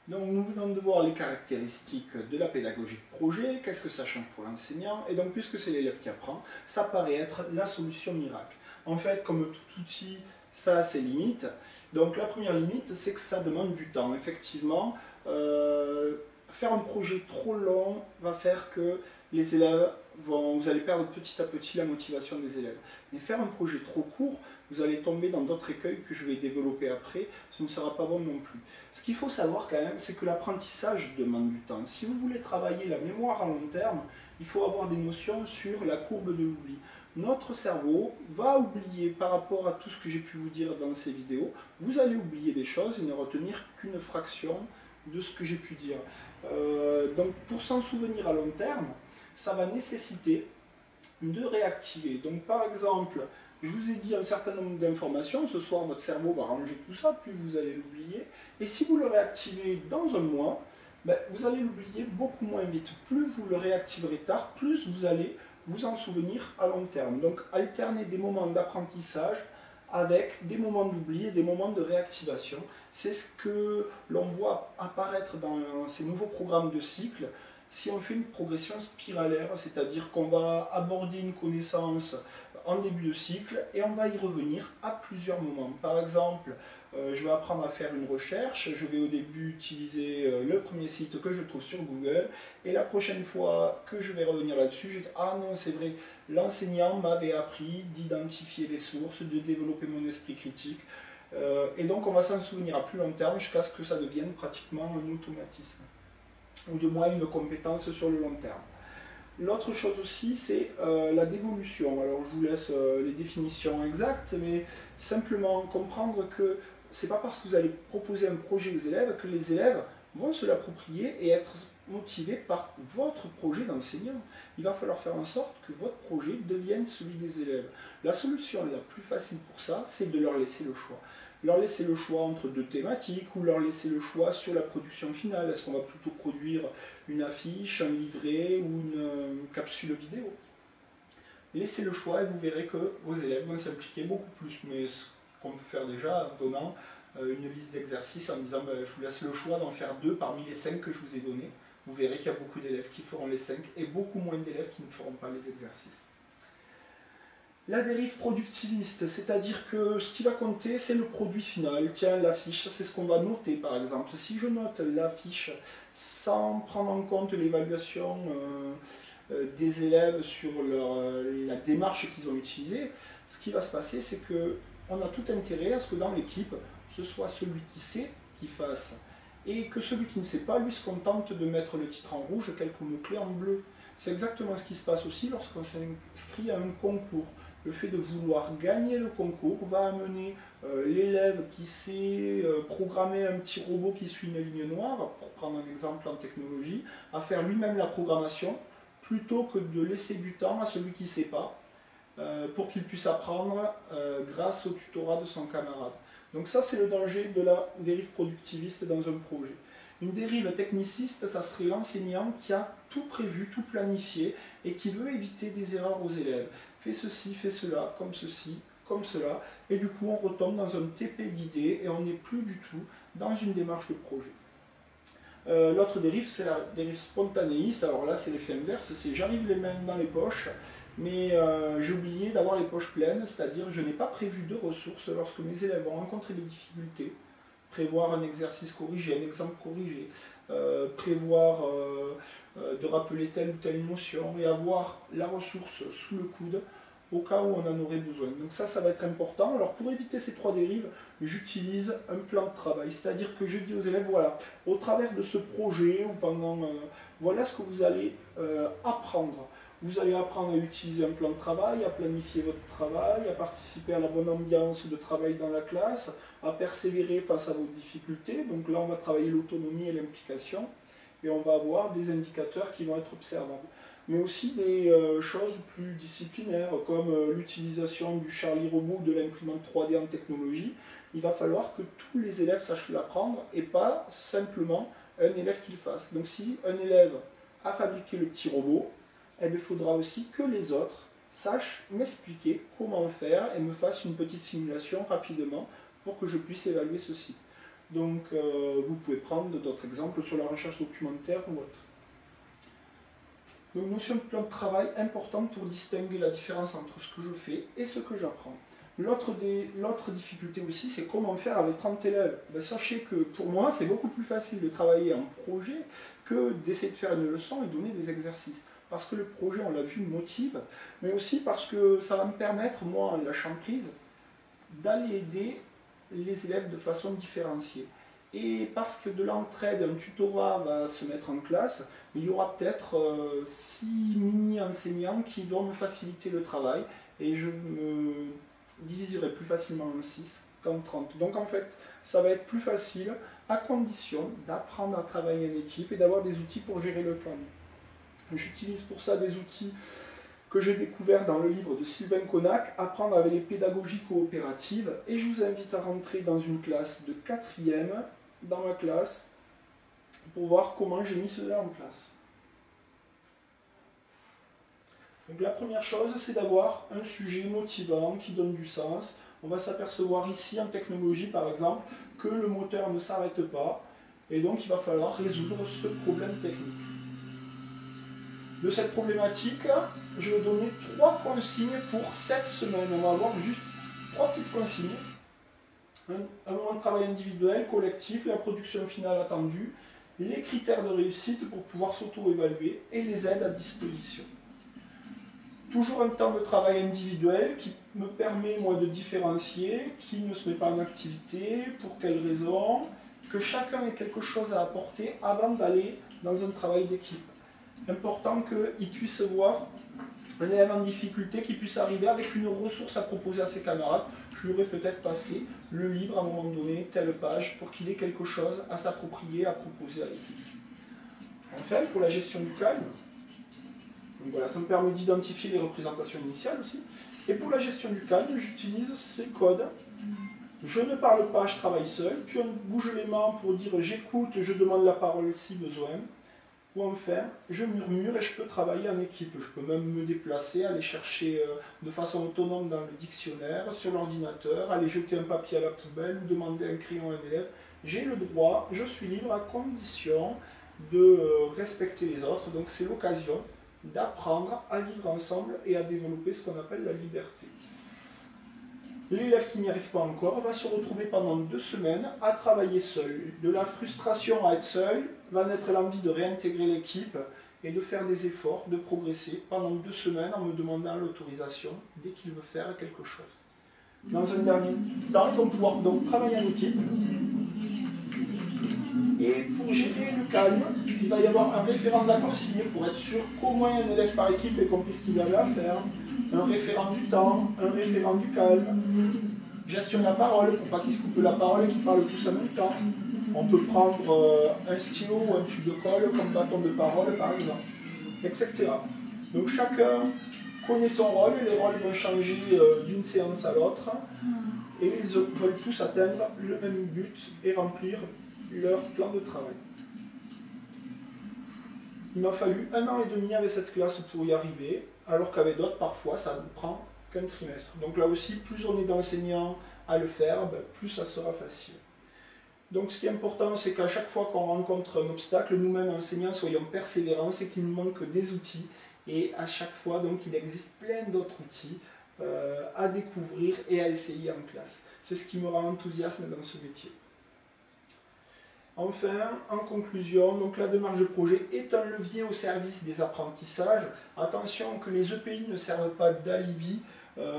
Donc nous venons de voir les caractéristiques de la pédagogie de projet, qu'est-ce que ça change pour l'enseignant, et donc puisque c'est l'élève qui apprend, ça paraît être la solution miracle. En fait, comme tout outil, ça a ses limites. Donc la première limite, c'est que ça demande du temps. Effectivement, faire un projet trop long va faire que les élèves vous allez perdre petit à petit la motivation des élèves. Mais faire un projet trop court, vous allez tomber dans d'autres écueils que je vais développer après, ce ne sera pas bon non plus. Ce qu'il faut savoir quand même, c'est que l'apprentissage demande du temps. Si vous voulez travailler la mémoire à long terme, il faut avoir des notions sur la courbe de l'oubli. Notre cerveau va oublier par rapport à tout ce que j'ai pu vous dire dans ces vidéos, vous allez oublier des choses et ne retenir qu'une fraction de ce que j'ai pu dire. Donc pour s'en souvenir à long terme, ça va nécessiter de réactiver. Donc par exemple, je vous ai dit un certain nombre d'informations, ce soir votre cerveau va ranger tout ça, puis vous allez l'oublier. Et si vous le réactivez dans un mois, ben, vous allez l'oublier beaucoup moins vite. Plus vous le réactiverez tard, plus vous allez vous en souvenir à long terme. Donc alternez des moments d'apprentissage avec des moments d'oubli et des moments de réactivation. C'est ce que l'on voit apparaître dans ces nouveaux programmes de cycle. Si on fait une progression spiralaire, c'est-à-dire qu'on va aborder une connaissance en début de cycle et on va y revenir à plusieurs moments. Par exemple, je vais apprendre à faire une recherche, je vais au début utiliser le premier site que je trouve sur Google et la prochaine fois que je vais revenir là-dessus, je dis « Ah non, c'est vrai, l'enseignant m'avait appris d'identifier les sources, de développer mon esprit critique. » Et donc on va s'en souvenir à plus long terme jusqu'à ce que ça devienne pratiquement un automatisme, ou de moins une compétence sur le long terme. L'autre chose aussi, c'est la dévolution. Alors je vous laisse les définitions exactes, mais simplement comprendre que c'est pas parce que vous allez proposer un projet aux élèves que les élèves vont se l'approprier et être motivés par votre projet d'enseignant. Il va falloir faire en sorte que votre projet devienne celui des élèves. La solution la plus facile pour ça, c'est de leur laisser le choix. Leur laisser le choix entre deux thématiques ou leur laisser le choix sur la production finale. Est-ce qu'on va plutôt produire une affiche, un livret ou une capsule vidéo? Laissez le choix et vous verrez que vos élèves vont s'impliquer beaucoup plus. Mais ce qu'on peut faire déjà en donnant une liste d'exercices en disant ben, je vous laisse le choix d'en faire 2 parmi les 5 que je vous ai donnés. Vous verrez qu'il y a beaucoup d'élèves qui feront les 5 et beaucoup moins d'élèves qui ne feront pas les exercices. La dérive productiviste, c'est-à-dire que ce qui va compter, c'est le produit final. Tiens, l'affiche, c'est ce qu'on va noter par exemple. Si je note l'affiche sans prendre en compte l'évaluation des élèves sur la démarche qu'ils ont utilisée, ce qui va se passer, c'est qu'on a tout intérêt à ce que dans l'équipe, ce soit celui qui sait qui fasse. Et que celui qui ne sait pas, lui, se contente de mettre le titre en rouge, quelques mots-clés en bleu. C'est exactement ce qui se passe aussi lorsqu'on s'inscrit à un concours. Le fait de vouloir gagner le concours va amener l'élève qui sait programmer un petit robot qui suit une ligne noire, pour prendre un exemple en technologie, à faire lui-même la programmation, plutôt que de laisser du temps à celui qui ne sait pas, pour qu'il puisse apprendre grâce au tutorat de son camarade. Donc ça, c'est le danger de la dérive productiviste dans un projet. Une dérive techniciste, ça serait l'enseignant qui a tout prévu, tout planifié et qui veut éviter des erreurs aux élèves. Fais ceci, fais cela, comme ceci, comme cela, et du coup on retombe dans un TP guidé et on n'est plus du tout dans une démarche de projet. L'autre dérive, c'est la dérive spontanéiste. Alors là, c'est l'effet inverse, c'est j'arrive les mains dans les poches, mais j'ai oublié d'avoir les poches pleines, c'est-à-dire je n'ai pas prévu de ressources lorsque mes élèves vont rencontrer des difficultés. Prévoir un exercice corrigé, un exemple corrigé, prévoir de rappeler telle ou telle notion et avoir la ressource sous le coude au cas où on en aurait besoin. Donc ça va être important. Alors pour éviter ces 3 dérives, j'utilise un plan de travail, c'est-à-dire que je dis aux élèves, voilà, au travers de ce projet ou pendant, voilà ce que vous allez apprendre. Vous allez apprendre à utiliser un plan de travail, à planifier votre travail, à participer à la bonne ambiance de travail dans la classe, à persévérer face à vos difficultés. Donc là, on va travailler l'autonomie et l'implication, et on va avoir des indicateurs qui vont être observables. Mais aussi des choses plus disciplinaires, comme l'utilisation du Charlie Robot ou de l'imprimante 3D en technologie. Il va falloir que tous les élèves sachent l'apprendre, et pas simplement un élève qui le fasse. Donc si un élève a fabriqué le petit robot, eh bien, il faudra aussi que les autres sachent m'expliquer comment faire et me fassent une petite simulation rapidement pour que je puisse évaluer ceci. Donc vous pouvez prendre d'autres exemples sur la recherche documentaire ou autre. Donc notion de plan de travail importante pour distinguer la différence entre ce que je fais et ce que j'apprends. L'autre difficulté aussi, c'est comment faire avec 30 élèves. Ben, sachez que pour moi, c'est beaucoup plus facile de travailler en projet que d'essayer de faire une leçon et donner des exercices. Parce que le projet, on l'a vu, motive, mais aussi parce que ça va me permettre, moi, lâchant prise, d'aller aider les élèves de façon différenciée. Et parce que de l'entraide, un tutorat va se mettre en classe, il y aura peut-être 6 mini-enseignants qui vont me faciliter le travail et je me diviserai plus facilement en 6 qu'en 30. Donc en fait, ça va être plus facile à condition d'apprendre à travailler en équipe et d'avoir des outils pour gérer le calme. J'utilise pour ça des outils que j'ai découverts dans le livre de Sylvain Connac, Apprendre avec les pédagogies coopératives, et je vous invite à rentrer dans une classe de 4e, dans ma classe, pour voir comment j'ai mis cela en place. Donc la première chose, c'est d'avoir un sujet motivant qui donne du sens. On va s'apercevoir ici en technologie par exemple que le moteur ne s'arrête pas et donc il va falloir résoudre ce problème technique. De cette problématique, je vais donner 3 consignes pour cette semaine. On va avoir juste 3 petites consignes. Un moment de travail individuel, collectif, la production finale attendue, les critères de réussite pour pouvoir s'auto-évaluer et les aides à disposition. Toujours un temps de travail individuel qui me permet, moi, de différencier qui ne se met pas en activité, pour quelles raisons, que chacun ait quelque chose à apporter avant d'aller dans un travail d'équipe. Important qu'il puisse voir un élève en difficulté qui puisse arriver avec une ressource à proposer à ses camarades. Je lui aurais peut-être passé le livre à un moment donné, telle page, pour qu'il ait quelque chose à s'approprier, à proposer à l'équipe. Enfin, pour la gestion du calme, donc voilà, ça me permet d'identifier les représentations initiales aussi. Et pour la gestion du calme, j'utilise ces codes. Je ne parle pas, je travaille seul. Puis on bouge les mains pour dire j'écoute, je demande la parole si besoin. Ou enfin, je murmure et je peux travailler en équipe. Je peux même me déplacer, aller chercher de façon autonome dans le dictionnaire, sur l'ordinateur, aller jeter un papier à la poubelle ou demander un crayon à un élève. J'ai le droit, je suis libre à condition de respecter les autres. Donc c'est l'occasion d'apprendre à vivre ensemble et à développer ce qu'on appelle la liberté. L'élève qui n'y arrive pas encore va se retrouver pendant 2 semaines à travailler seul. De la frustration à être seul va naître l'envie de réintégrer l'équipe et de faire des efforts, de progresser pendant 2 semaines en me demandant l'autorisation dès qu'il veut faire quelque chose. Dans un dernier temps, ils vont pouvoir donc travailler en équipe. Et pour gérer le calme, il va y avoir un référent de la consigne pour être sûr qu'au moins un élève par équipe ait compris ce qu'il avait à faire, un référent du temps, un référent du calme, gestion de la parole pour pas qu'ils se coupent la parole et qu'ils parlent tous en même temps. On peut prendre un stylo ou un tube de colle comme bâton de parole par exemple, etc. Donc chacun connaît son rôle, les rôles vont changer d'une séance à l'autre et ils veulent tous atteindre le même but et remplir leur plan de travail. Il m'a fallu 1 an et demi avec cette classe pour y arriver, alors qu'avec d'autres, parfois, ça ne prend qu'un trimestre. Donc là aussi, plus on est d'enseignants à le faire, plus ça sera facile. Donc ce qui est important, c'est qu'à chaque fois qu'on rencontre un obstacle, nous-mêmes enseignants, soyons persévérants, c'est qu'il nous manque des outils. Et à chaque fois, donc, il existe plein d'autres outils à découvrir et à essayer en classe. C'est ce qui me rend enthousiaste dans ce métier. Enfin, en conclusion, donc la démarche de projet est un levier au service des apprentissages. Attention que les EPI ne servent pas d'alibi,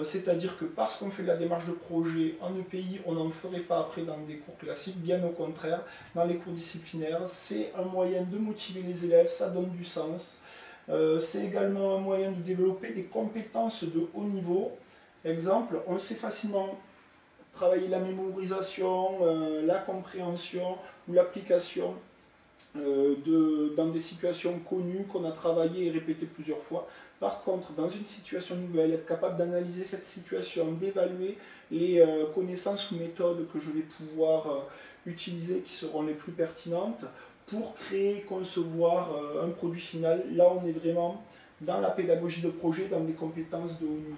c'est-à-dire que parce qu'on fait de la démarche de projet en EPI, on n'en ferait pas après dans des cours classiques, bien au contraire, dans les cours disciplinaires, c'est un moyen de motiver les élèves, ça donne du sens. C'est également un moyen de développer des compétences de haut niveau. Exemple, on sait facilement travailler la mémorisation, la compréhension ou l'application dans des situations connues qu'on a travaillées et répétées plusieurs fois. Par contre, dans une situation nouvelle, être capable d'analyser cette situation, d'évaluer les connaissances ou méthodes que je vais pouvoir utiliser qui seront les plus pertinentes pour créer, concevoir un produit final. Là, on est vraiment dans la pédagogie de projet, dans des compétences de haut niveau.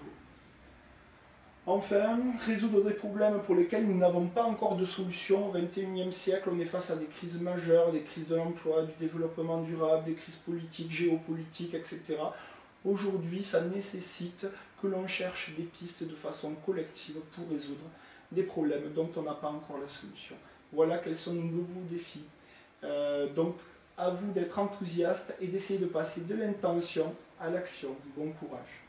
Enfin, résoudre des problèmes pour lesquels nous n'avons pas encore de solution. Au XXIe siècle, on est face à des crises majeures, des crises de l'emploi, du développement durable, des crises politiques, géopolitiques, etc. Aujourd'hui, ça nécessite que l'on cherche des pistes de façon collective pour résoudre des problèmes dont on n'a pas encore la solution. Voilà quels sont nos nouveaux défis. Donc, à vous d'être enthousiaste et d'essayer de passer de l'intention à l'action. Bon courage.